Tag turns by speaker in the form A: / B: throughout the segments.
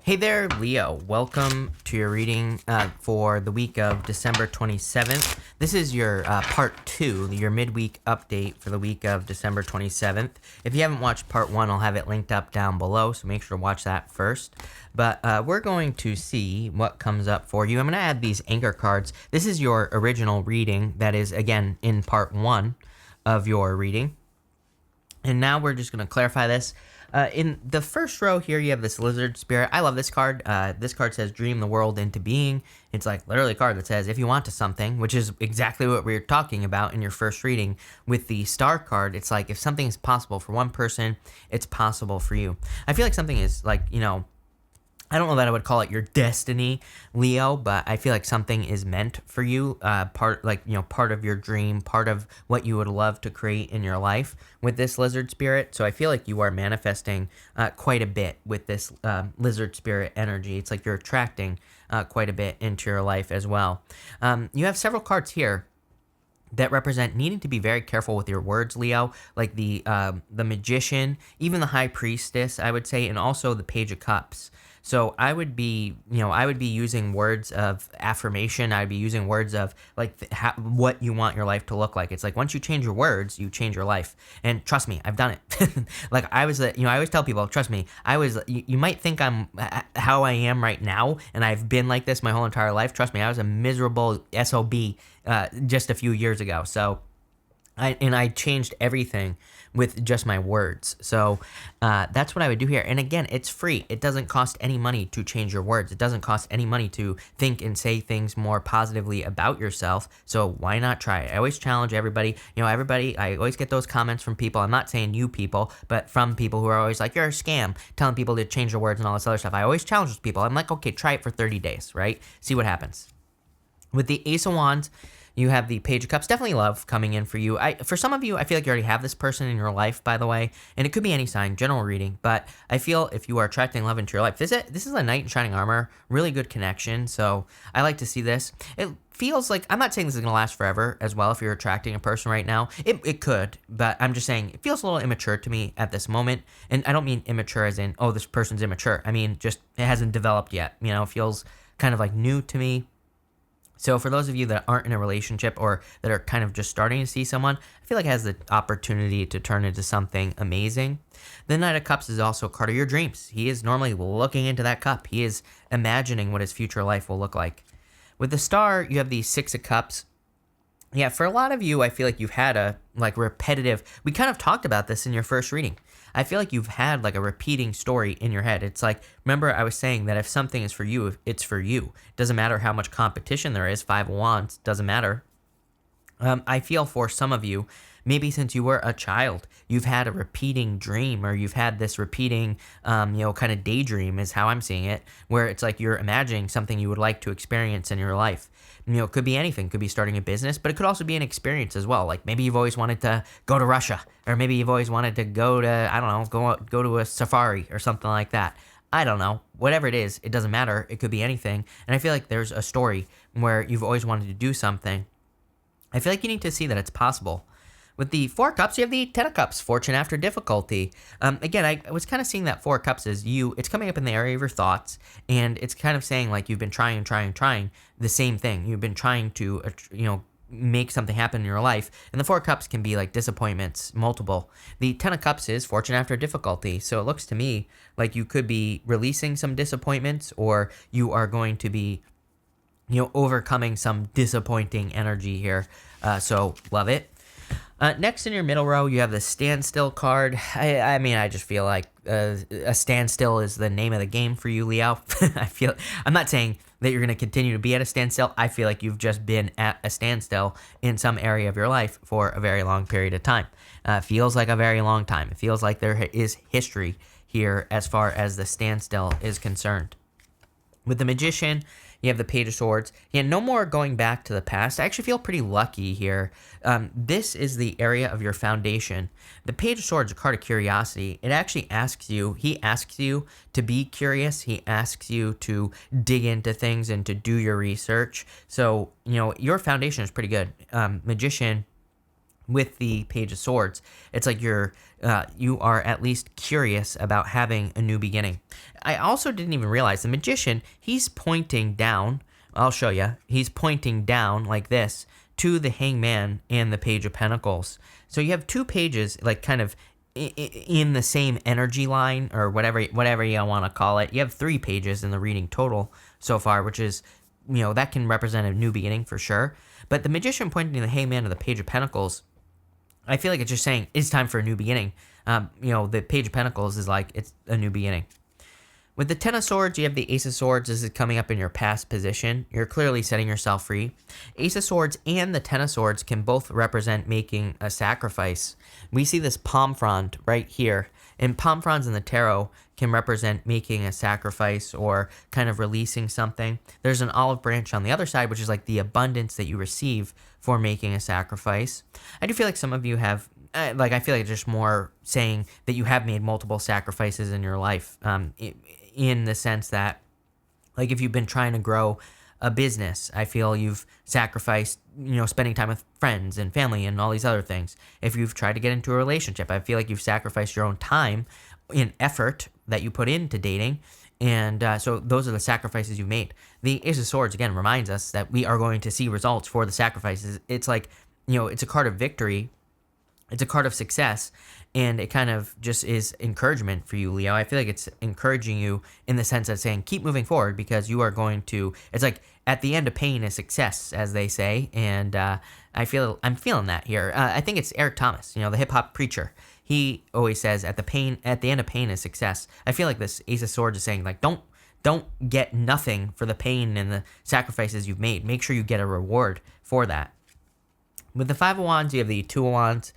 A: Hey there, Leo. Welcome to your reading for the week of December 27th. This is your part 2, your midweek update for the week of December 27th. If you haven't watched part 1, I'll have it linked up down below, so make sure to watch that first. But we're going to see what comes up for you. I'm going to add these anchor cards. This is your original reading that is, again, in part 1 of your reading. And now we're just going to clarify this. In the first row here, you have this lizard spirit. I love this card. This card says dream the world into being. It's like literally a card that says if you want to something, which is exactly what we were talking about in your first reading with the star card. It's like if something is possible for one person, it's possible for you. I feel like something is like, I don't know that I would call it your destiny, Leo, but I feel like something is meant for you, part of your dream, part of what you would love to create in your life with this lizard spirit. So I feel like you are manifesting quite a bit with this lizard spirit energy. It's like you're attracting quite a bit into your life as well. You have several cards here that represent needing to be very careful with your words, Leo, like the Magician, even the High Priestess, I would say, and also the Page of Cups. So I would be using words of affirmation. I'd be using words of like what you want your life to look like. It's like once you change your words, you change your life. And trust me, I've done it. Like I was, I always tell people, trust me, you might think I'm how I am right now, and I've been like this my whole entire life. Trust me, I was a miserable SOB just a few years ago. So I changed everything with just my words. So that's what I would do here. And again, it's free. It doesn't cost any money to change your words. It doesn't cost any money to think and say things more positively about yourself. So why not try it? I always challenge everybody. I always get those comments from people. I'm not saying you people, but from people who are always like, you're a scam, telling people to change their words and all this other stuff. I always challenge those people. I'm like, okay, try it for 30 days, right? See what happens. With the Ace of Wands, you have the Page of Cups. Definitely love coming in for you. For some of you, I feel like you already have this person in your life, by the way, and it could be any sign, general reading, but I feel if you are attracting love into your life, this is a knight in shining armor, really good connection, so I like to see this. It feels like, I'm not saying this is going to last forever as well if you're attracting a person right now. It could, but I'm just saying it feels a little immature to me at this moment, and I don't mean immature as in, oh, this person's immature. I mean, just it hasn't developed yet, it feels kind of like new to me. So for those of you that aren't in a relationship or that are kind of just starting to see someone, I feel like it has the opportunity to turn into something amazing. The Knight of Cups is also a card of your dreams. He is normally looking into that cup. He is imagining what his future life will look like. With the Star, you have the Six of Cups. Yeah, for a lot of you, I feel like you've had a repetitive, we kind of talked about this in your first reading. I feel like you've had like a repeating story in your head. It's like, remember I was saying that if something is for you, it's for you. It doesn't matter how much competition there is, 5 of Wands, doesn't matter. I feel for some of you, maybe since you were a child, you've had a repeating dream, or you've had this repeating, kind of daydream is how I'm seeing it, where it's like you're imagining something you would like to experience in your life. It could be anything. It could be starting a business, but it could also be an experience as well. Like maybe you've always wanted to go to Russia, or maybe you've always wanted to go to, I don't know, go to a safari or something like that. I don't know. Whatever it is, it doesn't matter. It could be anything. And I feel like there's a story where you've always wanted to do something. I feel like you need to see that it's possible. With the Four of Cups, you have the Ten of Cups, fortune after difficulty. Again, I was kind of seeing that Four of Cups as it's coming up in the area of your thoughts, and it's kind of saying like you've been trying the same thing. You've been trying to, make something happen in your life, and the Four of Cups can be like disappointments, multiple. The Ten of Cups is fortune after difficulty, so it looks to me like you could be releasing some disappointments, or you are going to be overcoming some disappointing energy here. So love it. Next in your middle row, you have the standstill card. I just feel like a standstill is the name of the game for you, Leo. I'm not saying that you're going to continue to be at a standstill. I feel like you've just been at a standstill in some area of your life for a very long period of time. Feels like a very long time. It feels like there is history here as far as the standstill is concerned. With the Magician, you have the Page of Swords. Yeah, no more going back to the past. I actually feel pretty lucky here. This is the area of your foundation. The Page of Swords is a card of curiosity. It actually he asks you to be curious. He asks you to dig into things and to do your research. So, your foundation is pretty good. Magician with the Page of Swords, it's like you are at least curious about having a new beginning. I also didn't even realize the Magician, he's pointing down. I'll show you. He's pointing down like this to the Hangman and the Page of Pentacles. So you have two pages like kind of in the same energy line, or whatever you want to call it. You have 3 pages in the reading total so far, which is, that can represent a new beginning for sure. But the Magician pointing to the Hangman and the Page of Pentacles, I feel like it's just saying it's time for a new beginning. The Page of Pentacles is like it's a new beginning. With the Ten of Swords, you have the Ace of Swords. This is coming up in your past position. You're clearly setting yourself free. Ace of Swords and the Ten of Swords can both represent making a sacrifice. We see this palm frond right here. And palm fronds in the tarot can represent making a sacrifice or kind of releasing something. There's an olive branch on the other side, which is like the abundance that you receive for making a sacrifice. I do feel like some of you have, I feel like it's just more saying that you have made multiple sacrifices in your life, in the sense that, like, if you've been trying to grow a business, I feel you've sacrificed, spending time with friends and family and all these other things. If you've tried to get into a relationship, I feel like you've sacrificed your own time and effort that you put into dating. And so those are the sacrifices you've made. The Ace of Swords, again, reminds us that we are going to see results for the sacrifices. It's like, it's a card of victory. It's a card of success, and it kind of just is encouragement for you, Leo. I feel like it's encouraging you in the sense of saying, keep moving forward, because you are going to, it's like at the end of pain is success, as they say. And I'm feeling that here. I think it's Eric Thomas, the hip hop preacher. He always says at the end of pain is success. I feel like this Ace of Swords is saying, like, don't get nothing for the pain and the sacrifices you've made. Make sure you get a reward for that. With the Five of Wands, you have the Two of Wands.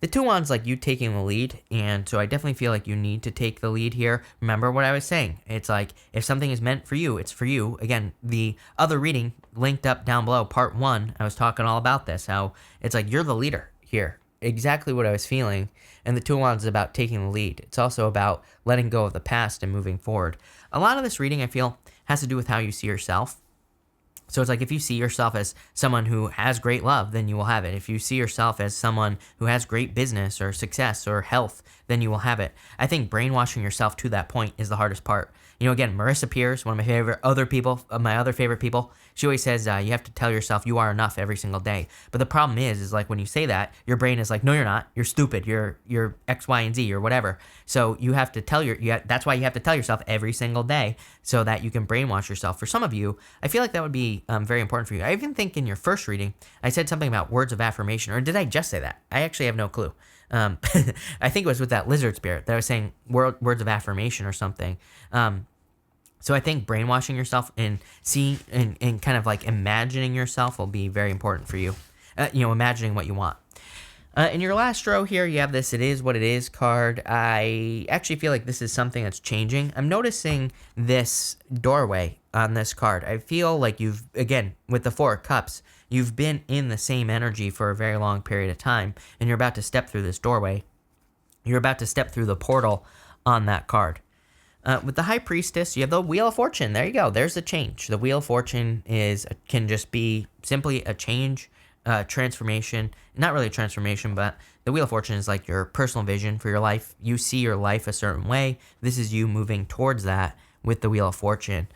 A: The Two of Wands, like you taking the lead, and so I definitely feel like you need to take the lead here. Remember what I was saying. It's like, if something is meant for you, it's for you. Again, the other reading linked up down below, part 1, I was talking all about this, how it's like you're the leader here. Exactly what I was feeling. And the Two of Wands is about taking the lead. It's also about letting go of the past and moving forward. A lot of this reading, I feel, has to do with how you see yourself. So it's like, if you see yourself as someone who has great love, then you will have it. If you see yourself as someone who has great business or success or health, then you will have it. I think brainwashing yourself to that point is the hardest part. Again, Marissa Peers, one of my other favorite people, she always says you have to tell yourself you are enough every single day. But the problem is like when you say that, your brain is like, no, you're not. You're stupid. You're X, Y, and Z or whatever. So you have to that's why you have to tell yourself every single day so that you can brainwash yourself. For some of you, I feel like that would be very important for you. I even think in your first reading, I said something about words of affirmation, or did I just say that? I actually have no clue. I think it was with that lizard spirit that I was saying words of affirmation or something. So I think brainwashing yourself and seeing and kind of like imagining yourself will be very important for you. Imagining what you want. In your last row here, you have this It Is What It Is card. I actually feel like this is something that's changing. I'm noticing this doorway on this card. I feel like you've, again, with the Four of Cups, you've been in the same energy for a very long period of time, and you're about to step through this doorway. You're about to step through the portal on that card. With the High Priestess, you have the Wheel of Fortune. There you go. There's the change. The Wheel of Fortune can just be simply a change, transformation. Not really a transformation, but the Wheel of Fortune is like your personal vision for your life. You see your life a certain way. This is you moving towards that with the Wheel of Fortune.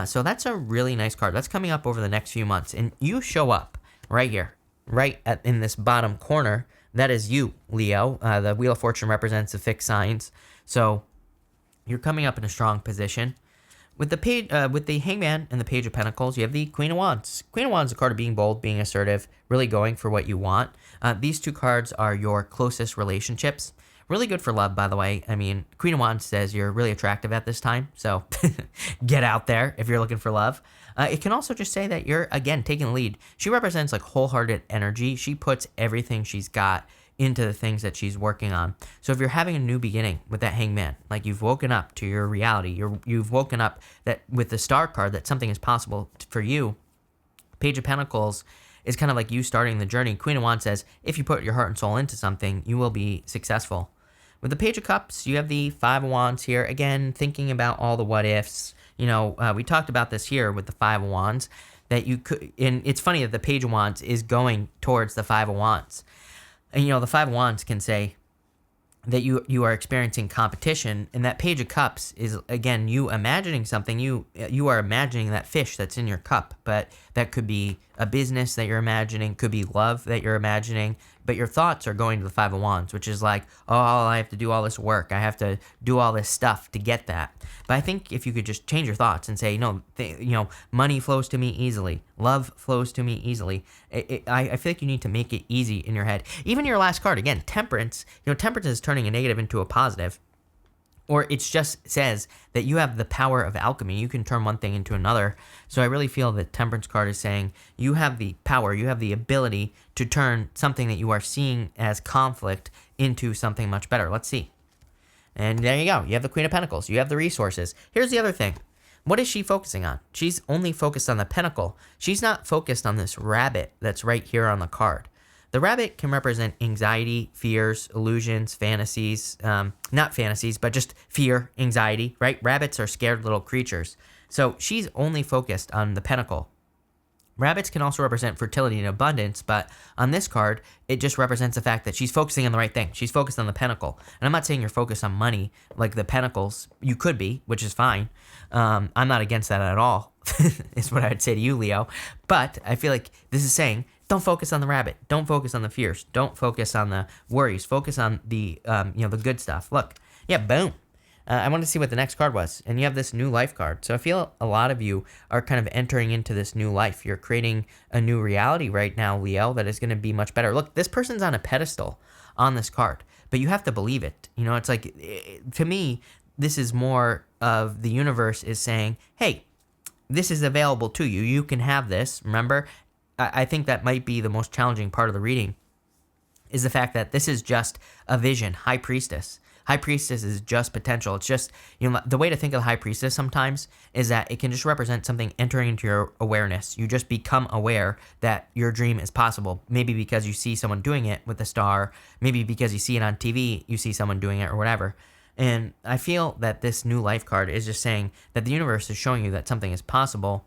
A: So that's a really nice card. That's coming up over the next few months. And you show up right here, in this bottom corner. That is you, Leo. The Wheel of Fortune represents the fixed signs. So you're coming up in a strong position. With the Hangman and the Page of Pentacles, you have the Queen of Wands. Queen of Wands is a card of being bold, being assertive, really going for what you want. These two cards are your closest relationships. Really good for love, by the way. I mean, Queen of Wands says you're really attractive at this time, so get out there if you're looking for love. It can also just say that you're, again, taking the lead. She represents like wholehearted energy. She puts everything she's got into the things that she's working on. So if you're having a new beginning with that Hangman, like you've woken up to your reality, you've woken up that with the Star card that something is possible for you. Page of Pentacles is kind of like you starting the journey. Queen of Wands says if you put your heart and soul into something, you will be successful. With the Page of Cups, you have the Five of Wands here. Again, thinking about all the what ifs. We talked about this here with the Five of Wands, that you could, and it's funny that the Page of Wands is going towards the Five of Wands. And, the Five of Wands can say that you are experiencing competition, and that Page of Cups is, again, you imagining something. You are imagining that fish that's in your cup, but that could be a business that you're imagining, could be love that you're imagining, but your thoughts are going to the Five of Wands, which is like, oh, I have to do all this work, I have to do all this stuff to get that. But I think if you could just change your thoughts and say, no, money flows to me easily, love flows to me easily. I feel like you need to make it easy in your head. Even your last card, again, Temperance. Temperance is turning a negative into a positive. Or it just says that you have the power of alchemy. You can turn one thing into another. So I really feel that Temperance card is saying you have the power, you have the ability to turn something that you are seeing as conflict into something much better. Let's see. And there you go. You have the Queen of Pentacles. You have the resources. Here's the other thing. What is she focusing on? She's only focused on the Pentacle. She's not focused on this rabbit that's right here on the card. The rabbit can represent anxiety, fears, illusions, fantasies, not fantasies, but just fear, anxiety, right? Rabbits are scared little creatures. So she's only focused on the Pentacle. Rabbits can also represent fertility and abundance, but on this card, it just represents the fact that she's focusing on the right thing. She's focused on the Pentacle. And I'm not saying you're focused on money like the Pentacles. You could be, which is fine. I'm not against that at all, is what I would say to you, Leo. But I feel like this is saying, don't focus on the rabbit. Don't focus on the fears. Don't focus on the worries. Focus on the, the good stuff. Look, yeah, boom. I want to see what the next card was. And you have this new life card. So I feel a lot of you are kind of entering into this new life. You're creating a new reality right now, Leo, that is going to be much better. Look, this person's on a pedestal on this card, but you have to believe it. It's like, to me, this is more of the universe is saying, hey, this is available to you. You can have this. Remember, I think that might be the most challenging part of the reading is the fact that this is just a vision. High Priestess. High Priestess is just potential. It's just, the way to think of the High Priestess sometimes is that it can just represent something entering into your awareness. You just become aware that your dream is possible. Maybe because you see someone doing it with a star. Maybe because you see it on TV, you see someone doing it or whatever. And I feel that this new life card is just saying that the universe is showing you that something is possible,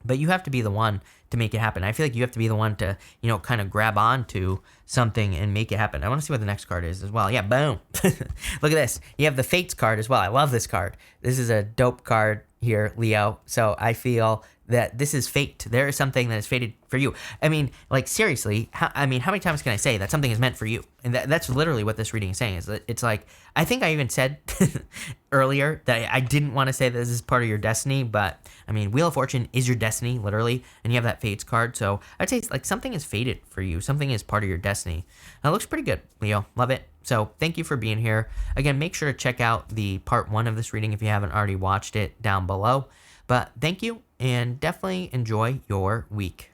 A: but you have to be the one to make it happen. I feel like you have to be the one to, kind of grab onto something and make it happen. I want to see what the next card is as well. Yeah, boom. Look at this. You have the Fates card as well. I love this card. This is a dope card here, Leo. So I feel that this is fate. There is something that is fated for you. I mean, like, seriously, how many times can I say that something is meant for you? And that's literally what this reading is saying. Is that it's like, I think I even said earlier that I didn't want to say that this is part of your destiny, but I mean, Wheel of Fortune is your destiny, literally, and you have that Fates card. So I'd say, like, something is fated for you. Something is part of your destiny. That looks pretty good, Leo. Love it. So thank you for being here. Again, make sure to check out the part 1 of this reading if you haven't already watched it down below. But thank you, and definitely enjoy your week.